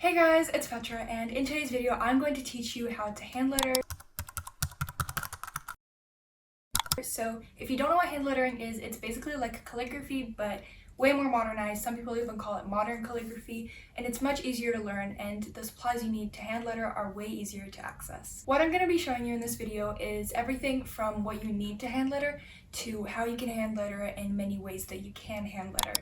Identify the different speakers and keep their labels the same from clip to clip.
Speaker 1: Hey guys, it's Petra, and in today's video I'm going to teach you how to hand letter. So if you don't know what hand lettering is, it's basically like calligraphy but way more modernized. Some people even call it modern calligraphy, and it's much easier to learn, and the supplies you need to hand letter are way easier to access. What I'm going to be showing you in this video is everything from what you need to hand letter to how you can hand letter it in many ways that you can hand letter.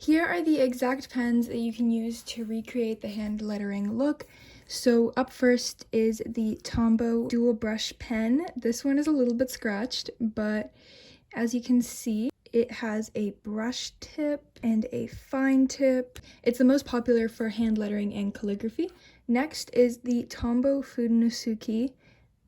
Speaker 1: Here are the exact pens that you can use to recreate the hand lettering look. So up first is the Tombow dual brush pen. This one is a little bit scratched, but as you can see, it has a brush tip and a fine tip. It's the most popular for hand lettering and calligraphy. Next is the Tombow Fudenosuke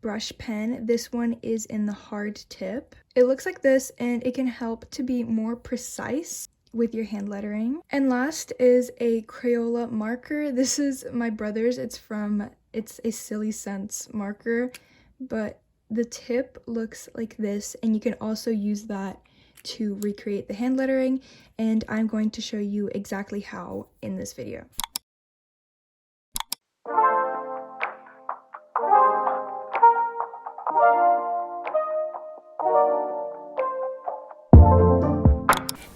Speaker 1: brush pen. This one is in the hard tip. It looks like this, and it can help to be more precise with your hand lettering. And last is a Crayola marker. This is my brother's. It's a Silly Sense marker, but the tip looks like this, and you can also use that to recreate the hand lettering, and I'm going to show you exactly how in this video.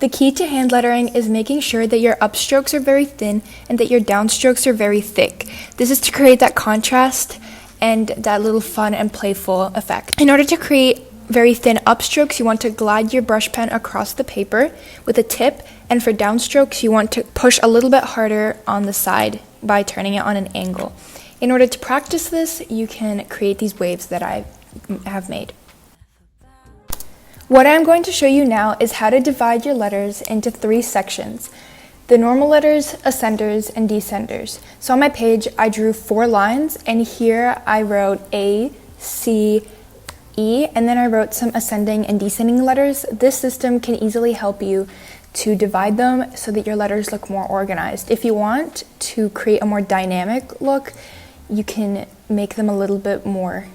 Speaker 1: The key to hand lettering is making sure that your upstrokes are very thin and that your downstrokes are very thick. This is to create that contrast and that little fun and playful effect. In order to create very thin upstrokes, you want to glide your brush pen across the paper with a tip, and for downstrokes, you want to push a little bit harder on the side by turning it on an angle. In order to practice this, you can create these waves that I have made. What I'm going to show you now is how to divide your letters into 3 sections: the normal letters, ascenders, and descenders. So on my page, I drew 4 lines, and here I wrote A, C, E, and then I wrote some ascending and descending letters. This system can easily help you to divide them so that your letters look more organized. If you want to create a more dynamic look, you can make them a little bit more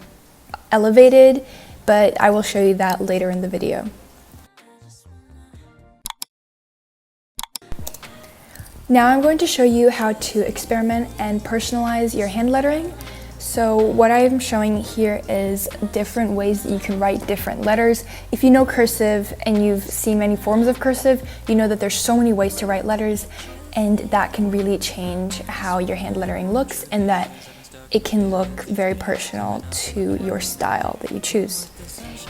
Speaker 1: elevated, but I will show you that later in the video. Now I'm going to show you how to experiment and personalize your hand lettering. So what I am showing here is different ways that you can write different letters. If you know cursive and you've seen many forms of cursive, you know that there's so many ways to write letters, and that can really change how your hand lettering looks, and that it can look very personal to your style that you choose.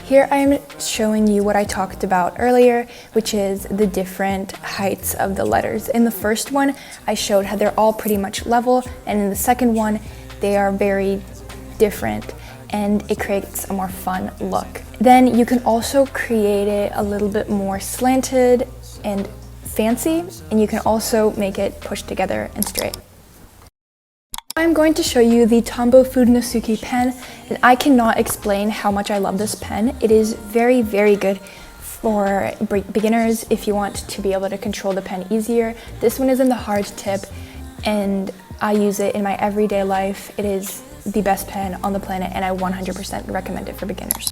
Speaker 1: Here I am showing you what I talked about earlier, which is the different heights of the letters. In the first one, I showed how they're all pretty much level, and in the second one, they are very different, and it creates a more fun look. Then you can also create it a little bit more slanted and fancy, and you can also make it pushed together and straight. I'm going to show you the Tombow Fudenosuke pen, and I cannot explain how much I love this pen. It is very, very good for beginners if you want to be able to control the pen easier. This one is in the hard tip, and I use it in my everyday life. It is the best pen on the planet, and I 100% recommend it for beginners.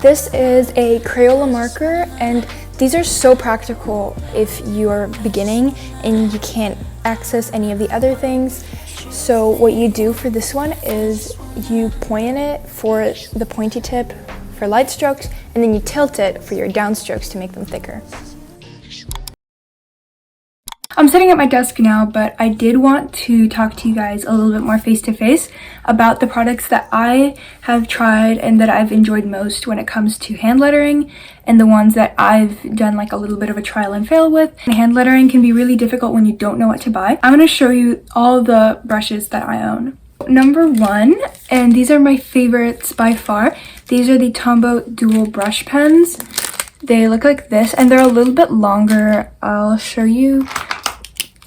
Speaker 1: This is a Crayola marker, and these are so practical if you're beginning and you can't access any of the other things. So what you do for this one is you point it for the pointy tip for light strokes, and then you tilt it for your downstrokes to make them thicker. I'm sitting at my desk now, but I did want to talk to you guys a little bit more face-to-face about the products that I have tried and that I've enjoyed most when it comes to hand lettering, and the ones that I've done like a little bit of a trial and fail with. Hand lettering can be really difficult when you don't know what to buy. I'm going to show you all the brushes that I own. Number 1, and these are my favorites by far, these are the Tombow dual brush pens. They look like this, and they're a little bit longer. I'll show you.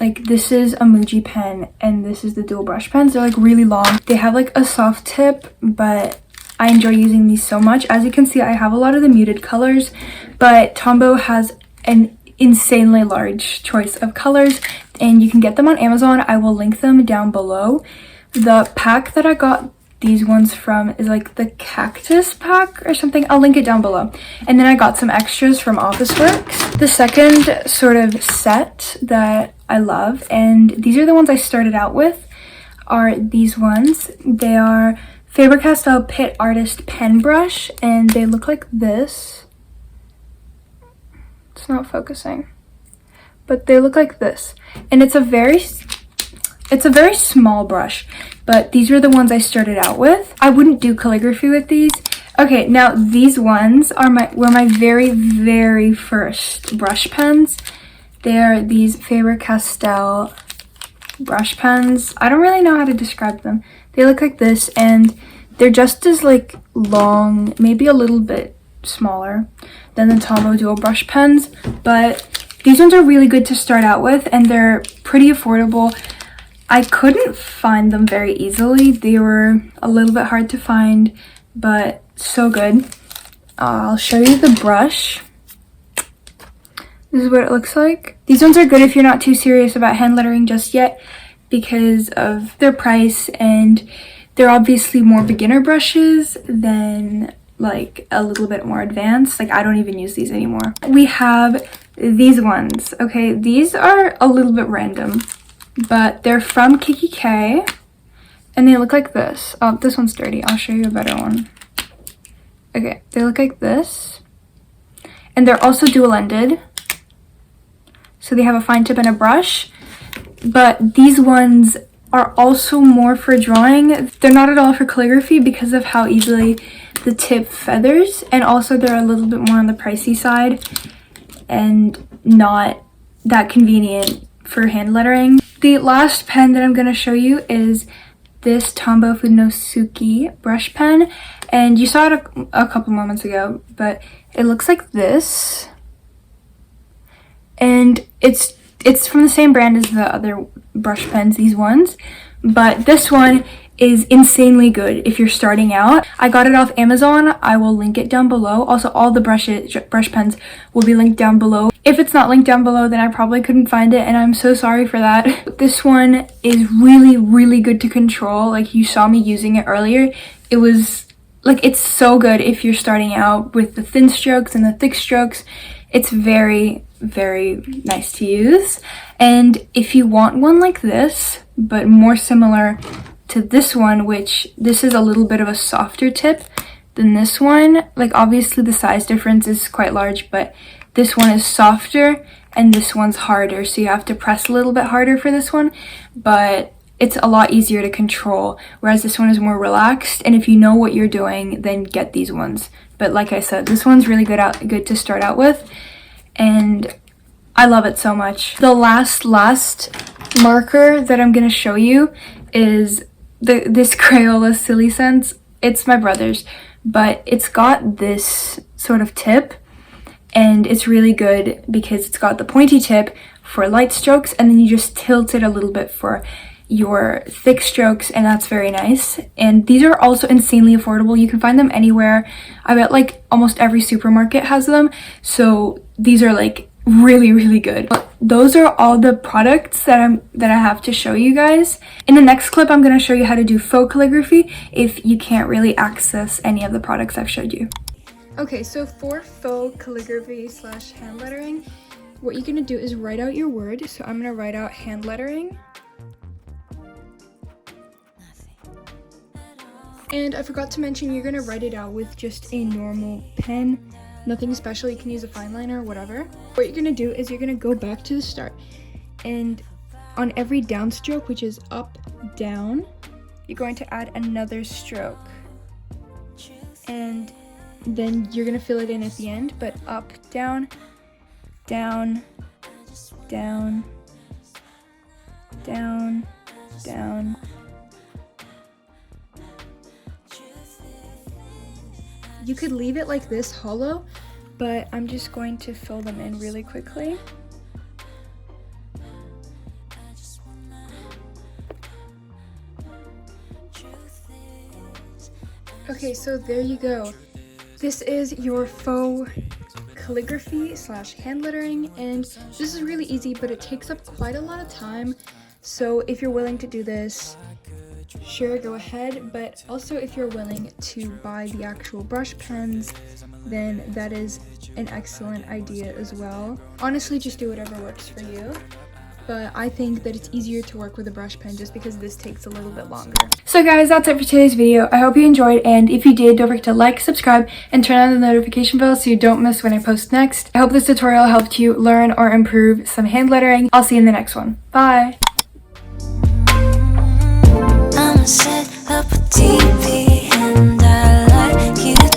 Speaker 1: Like, this is a Muji pen, and this is the dual brush pens. They're like really long. They have like a soft tip, but I enjoy using these so much. As you can see, I have a lot of the muted colors, but Tombow has an insanely large choice of colors, and you can get them on Amazon. I will link them down below. The pack that I got these ones from is like the cactus pack or something. I'll link it down below. And then I got some extras from Officeworks. The second sort of set that I love, and these are the ones I started out with, are these ones. They are Faber-Castell Pitt Artist Pen Brush, and they look like this. It's not focusing, but they look like this. And it's a very small brush, but these are the ones I started out with. I wouldn't do calligraphy with these. Okay, now these ones are were my very first brush pens. They are these Faber-Castell brush pens. I don't really know how to describe them. They look like this, and they're just as like long, maybe a little bit smaller than the Tombow dual brush pens, but these ones are really good to start out with, and they're pretty affordable. I couldn't find them very easily. They were a little bit hard to find, but so good. I'll show you the brush. This is what it looks like. These ones are good if you're not too serious about hand lettering just yet because of their price, and they're obviously more beginner brushes than like a little bit more advanced. Like I don't even use these anymore. We have these ones. Okay, these are a little bit random, but they're from kikki.k, and they look like this. Oh, this one's dirty. I'll show you a better one. Okay, they look like this, and they're also dual-ended. So they have a fine tip and a brush, but these ones are also more for drawing. They're not at all for calligraphy because of how easily the tip feathers, and also they're a little bit more on the pricey side and not that convenient for hand lettering. The last pen that I'm going to show you is this Tombow Fudenosuke brush pen, and you saw it a couple moments ago, but it looks like this. And it's from the same brand as the other brush pens, these ones, but this one is insanely good if you're starting out. I got it off Amazon. I will link it down below. Also, all the brush pens will be linked down below. If it's not linked down below, then I probably couldn't find it, and I'm so sorry for that. This one is really good to control. Like, you saw me using it earlier. It was like, it's so good if you're starting out with the thin strokes and the thick strokes. It's very nice to use. And if you want one like this, but more similar to this one, which this is a little bit of a softer tip than this one, like obviously the size difference is quite large, but this one is softer and this one's harder, so you have to press a little bit harder for this one, but it's a lot easier to control, whereas this one is more relaxed. And if you know what you're doing, then get these ones. But like I said, this one's really good to start out with, and I love it so much. The last marker that I'm gonna show you is this Crayola Silly Sense. It's my brother's, but it's got this sort of tip, and it's really good because it's got the pointy tip for light strokes, and then you just tilt it a little bit for your thick strokes, and that's very nice. And these are also insanely affordable. You can find them anywhere. I bet like almost every supermarket has them, so these are like really good. Those are all the products that I have to show you guys. In the next clip, I'm going to show you how to do faux calligraphy if you can't really access any of the products I've showed you. Okay, so for faux calligraphy / hand lettering, what you're going to do is write out your word. So I'm going to write out hand lettering. And I forgot to mention, you're going to write it out with just a normal pen. Nothing special. You can use a fine liner or whatever. What you're going to do is you're going to go back to the start. And on every downstroke, which is up, down, you're going to add another stroke. And then you're going to fill it in at the end, but up, down, down, down, down, down. You could leave it like this hollow, but I'm just going to fill them in really quickly. Okay, so there you go. This is your faux calligraphy / hand lettering, and this is really easy, but it takes up quite a lot of time. So if you're willing to do this, sure, go ahead, but also if you're willing to buy the actual brush pens, then that is an excellent idea as well. Honestly, just do whatever works for you. But I think that it's easier to work with a brush pen just because this takes a little bit longer. So guys, that's it for today's video. I hope you enjoyed, and if you did, don't forget to like, subscribe, and turn on the notification bell so you don't miss when I post next. I hope this tutorial helped you learn or improve some hand lettering. I'll see you in the next one. Bye!
Speaker 2: I'ma set up a TV.